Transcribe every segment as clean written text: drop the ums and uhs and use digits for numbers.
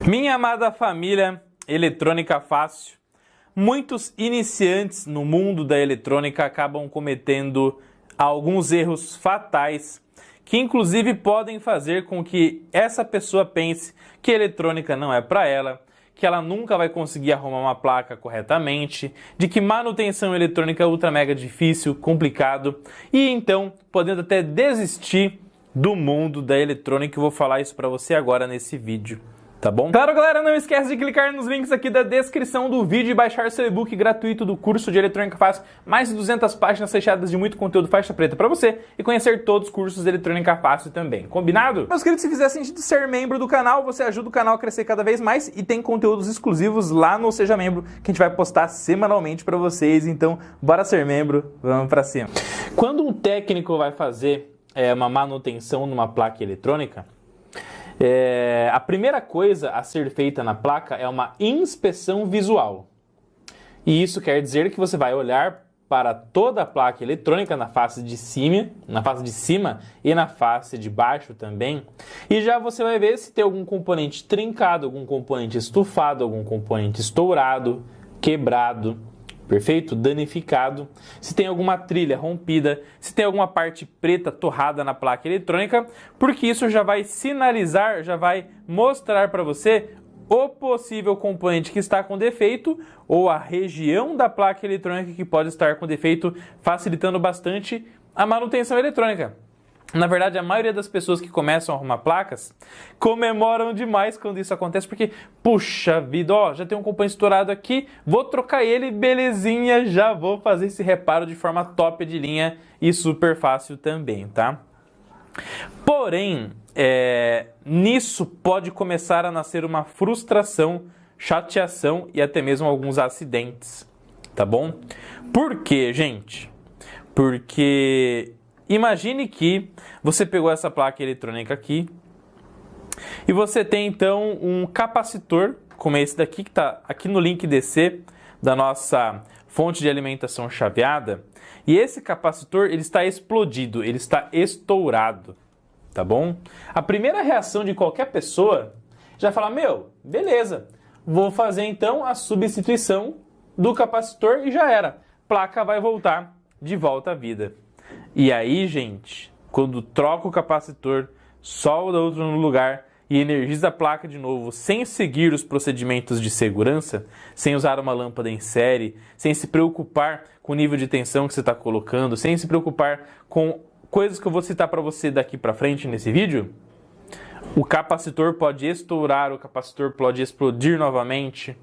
Minha amada família eletrônica fácil, muitos iniciantes no mundo da eletrônica acabam cometendo alguns erros fatais que inclusive podem fazer com que essa pessoa pense que eletrônica não é para ela, que ela nunca vai conseguir arrumar uma placa corretamente, de que manutenção eletrônica é ultra mega difícil, complicado, e então podendo até desistir do mundo da eletrônica. Eu vou falar isso para você agora nesse vídeo. Tá bom? Claro, galera, não esquece de clicar nos links aqui da descrição do vídeo e baixar seu e-book gratuito do curso de Eletrônica Fácil, mais de 200 páginas fechadas de muito conteúdo faixa preta pra você e conhecer todos os cursos de Eletrônica Fácil também. Combinado? Meus queridos, se fizer sentido ser membro do canal, você ajuda o canal a crescer cada vez mais e tem conteúdos exclusivos lá no Seja Membro que a gente vai postar semanalmente pra vocês. Então, bora ser membro, vamos pra cima. Quando um técnico vai fazer uma manutenção numa placa eletrônica, a primeira coisa a ser feita na placa é uma inspeção visual. E isso quer dizer que você vai olhar para toda a placa eletrônica na face de cima e na face de baixo também. E já você vai ver se tem algum componente trincado, algum componente estufado, algum componente estourado, quebrado. Perfeito? Danificado, se tem alguma trilha rompida, se tem alguma parte preta torrada na placa eletrônica, porque isso já vai sinalizar, já vai mostrar para você o possível componente que está com defeito ou a região da placa eletrônica que pode estar com defeito, facilitando bastante a manutenção eletrônica. Na verdade, a maioria das pessoas que começam a arrumar placas comemoram demais quando isso acontece, porque, puxa vida, ó, já tem um componente estourado aqui, vou trocar ele, belezinha, já vou fazer esse reparo de forma top de linha e super fácil também, tá? Porém, nisso pode começar a nascer uma frustração, chateação e até mesmo alguns acidentes, tá bom? Por quê, gente? Porque imagine que você pegou essa placa eletrônica aqui e você tem então um capacitor, como esse daqui que está aqui no link DC da nossa fonte de alimentação chaveada, e esse capacitor ele está explodido, ele está estourado, tá bom? A primeira reação de qualquer pessoa já fala: meu, beleza, vou fazer então a substituição do capacitor e já era, placa vai voltar de volta à vida. E aí, gente, quando troca o capacitor, solda outro no lugar e energiza a placa de novo, sem seguir os procedimentos de segurança, sem usar uma lâmpada em série, sem se preocupar com o nível de tensão que você está colocando, sem se preocupar com coisas que eu vou citar para você daqui para frente nesse vídeo, o capacitor pode estourar, o capacitor pode explodir novamente.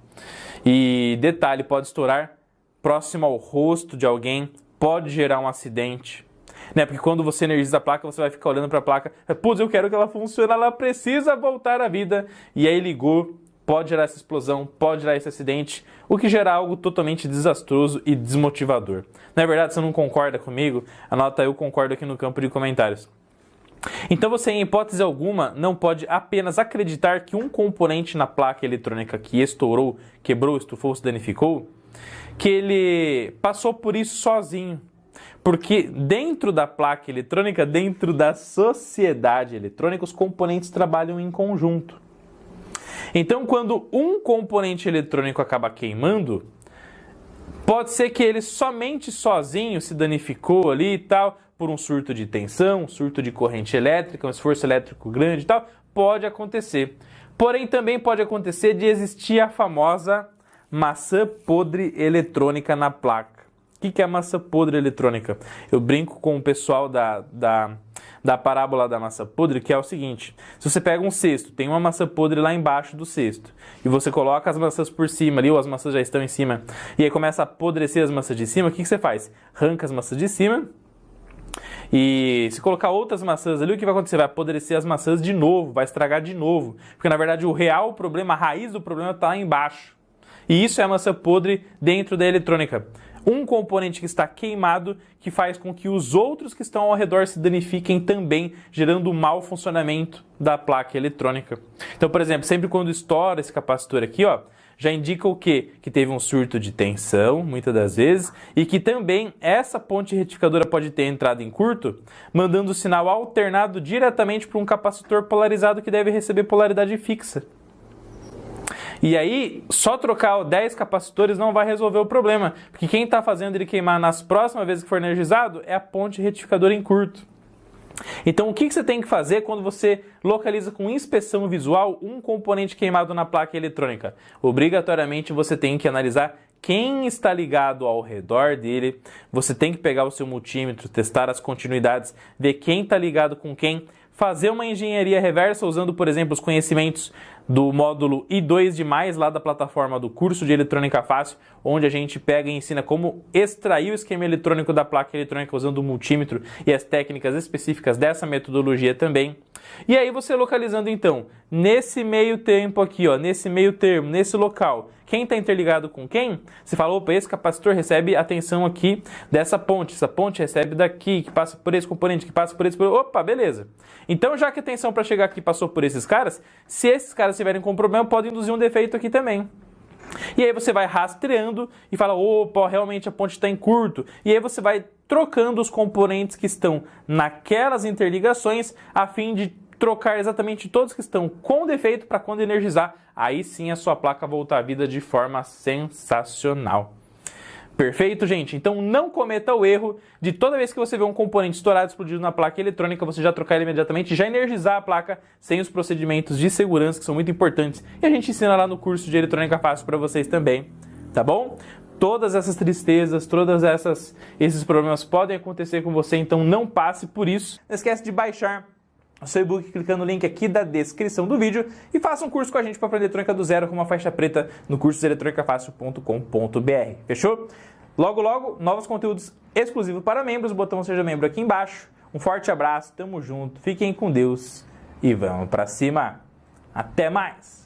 E detalhe, pode estourar próximo ao rosto de alguém, pode gerar um acidente, né? Porque quando você energiza a placa, você vai ficar olhando para a placa, putz, eu quero que ela funcione, ela precisa voltar à vida, e aí ligou, pode gerar essa explosão, pode gerar esse acidente, o que gera algo totalmente desastroso e desmotivador. Na verdade, você não concorda comigo? Anota eu concordo aqui no campo de comentários. Então você, em hipótese alguma, não pode apenas acreditar que um componente na placa eletrônica que estourou, quebrou, estufou, se danificou, que ele passou por isso sozinho. Porque dentro da placa eletrônica, dentro da sociedade eletrônica, os componentes trabalham em conjunto. Então, quando um componente eletrônico acaba queimando, pode ser que ele somente sozinho se danificou ali e tal, por um surto de tensão, um surto de corrente elétrica, um esforço elétrico grande e tal, pode acontecer. Porém, também pode acontecer de existir a famosa maçã podre eletrônica na placa. O que é a maçã podre eletrônica? Eu brinco com o pessoal da parábola da maçã podre, que é o seguinte: se você pega um cesto, tem uma maçã podre lá embaixo do cesto, e você coloca as maçãs por cima ali, ou as maçãs já estão em cima, e aí começa a apodrecer as maçãs de cima, o que você faz? Arranca as maçãs de cima, e se colocar outras maçãs ali, o que vai acontecer? Vai apodrecer as maçãs de novo, vai estragar de novo, porque na verdade o real problema, a raiz do problema está lá embaixo. E isso é a maçã podre dentro da eletrônica. Um componente que está queimado que faz com que os outros que estão ao redor se danifiquem também, gerando um mau funcionamento da placa eletrônica. Então, por exemplo, sempre quando estoura esse capacitor aqui, ó, já indica o quê? Que teve um surto de tensão, muitas das vezes, e que também essa ponte retificadora pode ter entrado em curto, mandando o sinal alternado diretamente para um capacitor polarizado que deve receber polaridade fixa. E aí, só trocar 10 capacitores não vai resolver o problema, porque quem está fazendo ele queimar nas próximas vezes que for energizado é a ponte retificadora em curto. Então, o que você tem que fazer quando você localiza com inspeção visual um componente queimado na placa eletrônica? Obrigatoriamente, você tem que analisar quem está ligado ao redor dele, você tem que pegar o seu multímetro, testar as continuidades, ver quem está ligado com quem, fazer uma engenharia reversa usando, por exemplo, os conhecimentos do módulo I2 de mais lá da plataforma do curso de Eletrônica Fácil, onde a gente pega e ensina como extrair o esquema eletrônico da placa eletrônica usando o multímetro e as técnicas específicas dessa metodologia também. E aí você localizando então, nesse meio tempo aqui, ó, nesse meio termo, nesse local, quem está interligado com quem? Você fala, opa, esse capacitor recebe a tensão aqui dessa ponte, essa ponte recebe daqui, que passa por esse componente, que passa por esse... Opa, beleza. Então, já que a tensão para chegar aqui passou por esses caras, se esses caras estiverem com problema, pode induzir um defeito aqui também. E aí você vai rastreando e fala, opa, realmente a ponte está em curto. E aí você vai trocando os componentes que estão naquelas interligações a fim de trocar exatamente todos que estão com defeito para quando energizar, aí sim a sua placa voltar à vida de forma sensacional. Perfeito, gente? Então não cometa o erro de toda vez que você vê um componente estourado, explodido na placa eletrônica, você já trocar ele imediatamente e já energizar a placa sem os procedimentos de segurança que são muito importantes. E a gente ensina lá no curso de Eletrônica Fácil para vocês também, tá bom? Todas essas tristezas, esses problemas podem acontecer com você, então não passe por isso. Não esquece de baixar o seu e-book clicando no link aqui da descrição do vídeo e faça um curso com a gente para aprender eletrônica do zero com uma faixa preta no curso de eletronicafácil.com.br. Fechou? Logo, logo, novos conteúdos exclusivos para membros. O botão Seja Membro aqui embaixo. Um forte abraço, tamo junto, fiquem com Deus e vamos para cima. Até mais!